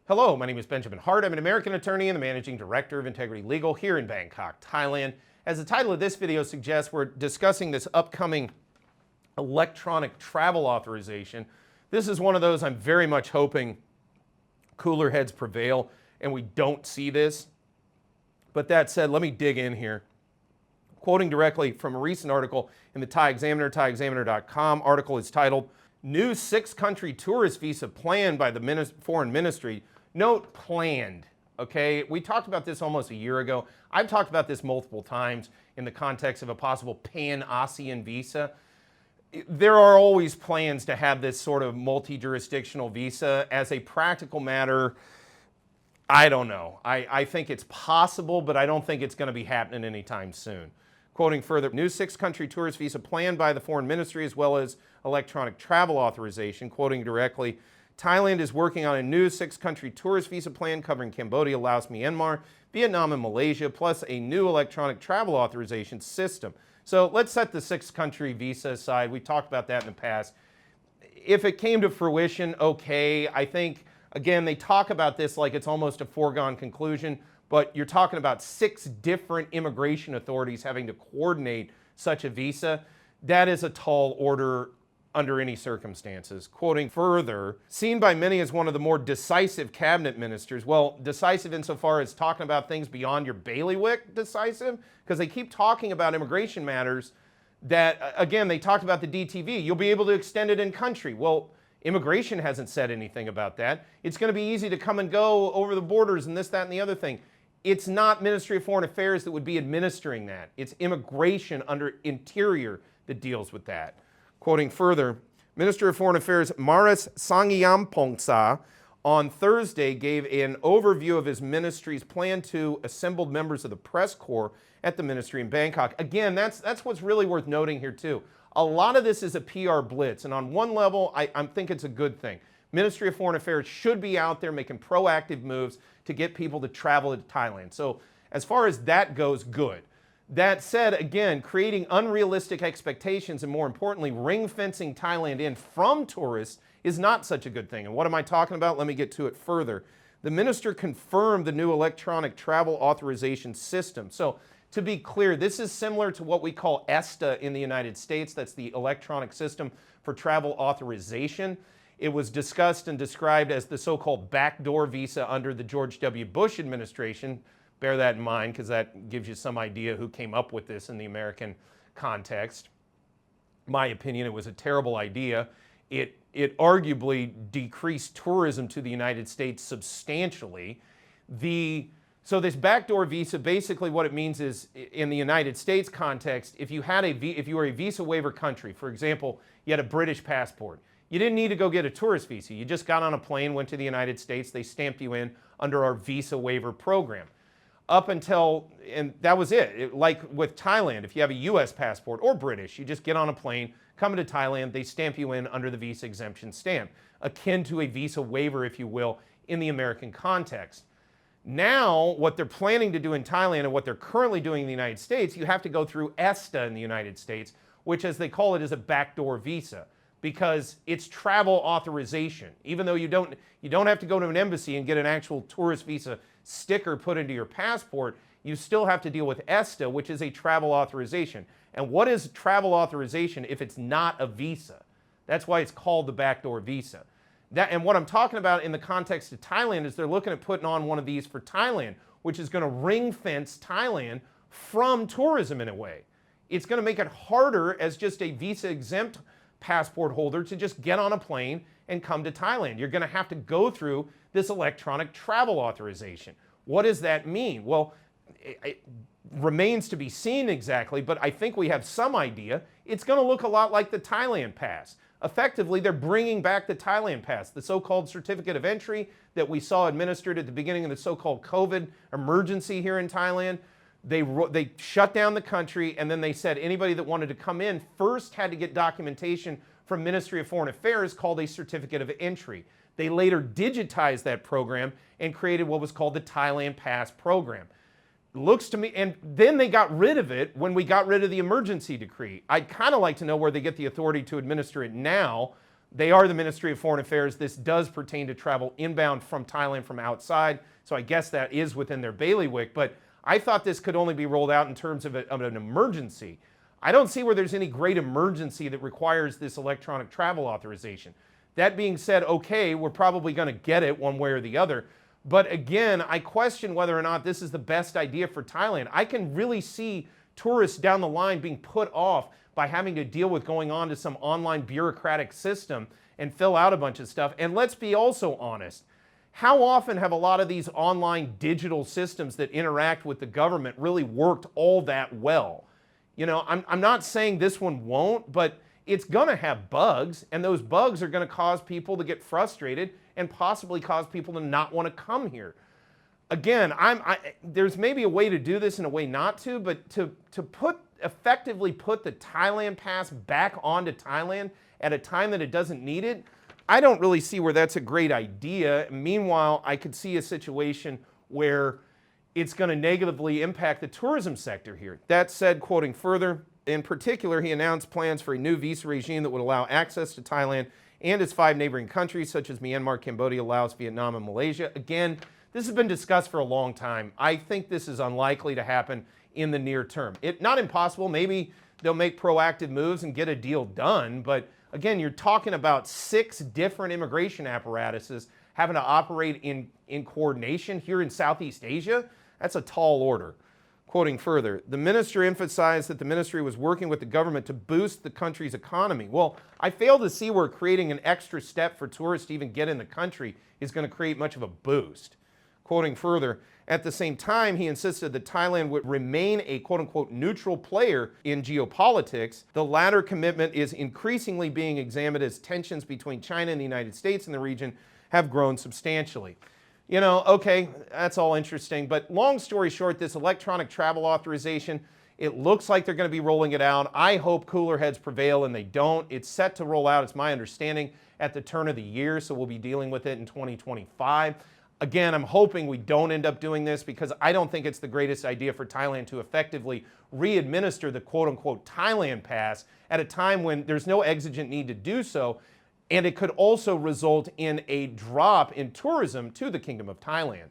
Hello, my name is Benjamin Hart. I'm an American attorney and the managing director of Integrity Legal here in Bangkok, Thailand. As the title of this video suggests, we're discussing this upcoming electronic travel authorization. This is one of those I'm very much hoping cooler heads prevail and we don't see this. But that said, let me dig in here. Quoting directly from a recent article in the Thai Examiner, thaiexaminer.com, article is titled, New 6-Country Tourist Visa Planned by the Foreign Ministry. Note planned, okay? We talked about this almost a year ago. I've talked about this multiple times in the context of a possible pan-ASEAN visa. There are always plans to have this sort of multi-jurisdictional visa. As a practical matter, I don't know. I think it's possible, but I don't think it's going to be happening anytime soon. Quoting further, new 6-country tourist visa planned by the Foreign Ministry as well as electronic travel authorization. Quoting directly, Thailand is working on a new 6-country tourist visa plan covering Cambodia, Laos, Myanmar, Vietnam, and Malaysia, plus a new electronic travel authorization system. So let's set the 6-country visa aside. We talked about that in the past. If it came to fruition, okay. I think, again, they talk about this like it's almost a foregone conclusion, but you're talking about 6 different immigration authorities having to coordinate such a visa. That is a tall order under any circumstances. Quoting further, seen by many as one of the more decisive cabinet ministers. Well, decisive insofar as talking about things beyond your bailiwick decisive, because they keep talking about immigration matters that, again, they talked about the DTV. You'll be able to extend it in country. Well, immigration hasn't said anything about that. It's going to be easy to come and go over the borders and this, that, and the other thing. It's not Ministry of Foreign Affairs that would be administering that. It's immigration under Interior that deals with that. Quoting further, Minister of Foreign Affairs Maris Sangiampongsa on Thursday gave an overview of his ministry's plan to assembled members of the press corps at the ministry in Bangkok. Again, that's what's really worth noting here too. A lot of this is a PR blitz, and on one level, I think it's a good thing. Ministry of Foreign Affairs should be out there making proactive moves to get people to travel to Thailand. So as far as that goes, good. That said, again, creating unrealistic expectations and more importantly, ring-fencing Thailand in from tourists is not such a good thing. And what am I talking about? Let me get to it further. The minister confirmed the new electronic travel authorization system. So to be clear, this is similar to what we call ESTA in the United States. That's the electronic system for travel authorization. It was discussed and described as the so-called backdoor visa under the George W. Bush administration. Bear that in mind because that gives you some idea who came up with this in the American context. My opinion, it was a terrible idea. It arguably decreased tourism to the United States substantially. So this backdoor visa, basically what it means is, in the United States context, if you were a visa waiver country, for example, you had a British passport, you didn't need to go get a tourist visa. You just got on a plane, went to the United States, they stamped you in under our visa waiver program. Up until, and that was it. Like with Thailand, if you have a US passport or British, you just get on a plane, come to Thailand, they stamp you in under the visa exemption stamp, akin to a visa waiver, if you will, in the American context. Now, what they're planning to do in Thailand and what they're currently doing in the United States, you have to go through ESTA in the United States, which, as they call it, is a backdoor visa, because it's travel authorization. Even though you don't have to go to an embassy and get an actual tourist visa sticker put into your passport, you still have to deal with ESTA, which is a travel authorization. And what is travel authorization if it's not a visa? That's why it's called the backdoor visa. And what I'm talking about in the context of Thailand is they're looking at putting on one of these for Thailand, which is going to ring fence Thailand from tourism in a way. It's going to make it harder as just a visa exempt passport holder to just get on a plane and come to Thailand. You're going to have to go through this electronic travel authorization. What does that mean? Well, it remains to be seen exactly, but I think we have some idea. It's going to look a lot like the Thailand pass. Effectively, they're bringing back the Thailand pass, the so-called certificate of entry that we saw administered at the beginning of the so-called COVID emergency here in Thailand. They shut down the country, and then they said anybody that wanted to come in first had to get documentation from Ministry of Foreign Affairs called a certificate of entry. They later digitized that program and created what was called the Thailand Pass program. Looks to me, and then they got rid of it when we got rid of the emergency decree. I'd kind of like to know where they get the authority to administer it now, They are the Ministry of Foreign Affairs. This does pertain to travel inbound from Thailand from outside, so I guess that is within their bailiwick, but I thought this could only be rolled out in terms of an emergency. I don't see where there's any great emergency that requires this electronic travel authorization. That being said, okay, we're probably going to get it one way or the other, but again, I question whether or not this is the best idea for Thailand. I can really see tourists down the line being put off by having to deal with going on to some online bureaucratic system and fill out a bunch of stuff. And let's be also honest, how often have a lot of these online digital systems that interact with the government really worked all that well? You know, I'm not saying this one won't, but it's going to have bugs, and those bugs are going to cause people to get frustrated and possibly cause people to not want to come here. Again, there's maybe a way to do this and a way not to, but to effectively put the Thailand pass back onto Thailand at a time that it doesn't need it, I don't really see where that's a great idea. Meanwhile, I could see a situation where it's going to negatively impact the tourism sector here. That said, quoting further, in particular, he announced plans for a new visa regime that would allow access to Thailand and its 5 neighboring countries, such as Myanmar, Cambodia, Laos, Vietnam, and Malaysia. Again, this has been discussed for a long time. I think this is unlikely to happen in the near term. Not impossible. Maybe they'll make proactive moves and get a deal done. But again, you're talking about 6 different immigration apparatuses having to operate in coordination here in Southeast Asia. That's a tall order. Quoting further, the minister emphasized that the ministry was working with the government to boost the country's economy. Well, I fail to see where creating an extra step for tourists to even get in the country is going to create much of a boost. Quoting further, at the same time, he insisted that Thailand would remain a quote-unquote neutral player in geopolitics. The latter commitment is increasingly being examined as tensions between China and the United States in the region have grown substantially. You know, okay, that's all interesting, but long story short, this electronic travel authorization, it looks like they're going to be rolling it out. I hope cooler heads prevail and they don't. It's set to roll out, it's my understanding, at the turn of the year, so we'll be dealing with it in 2025. Again, I'm hoping we don't end up doing this because I don't think it's the greatest idea for Thailand to effectively re-administer the quote-unquote Thailand pass at a time when there's no exigent need to do so, and it could also result in a drop in tourism to the Kingdom of Thailand.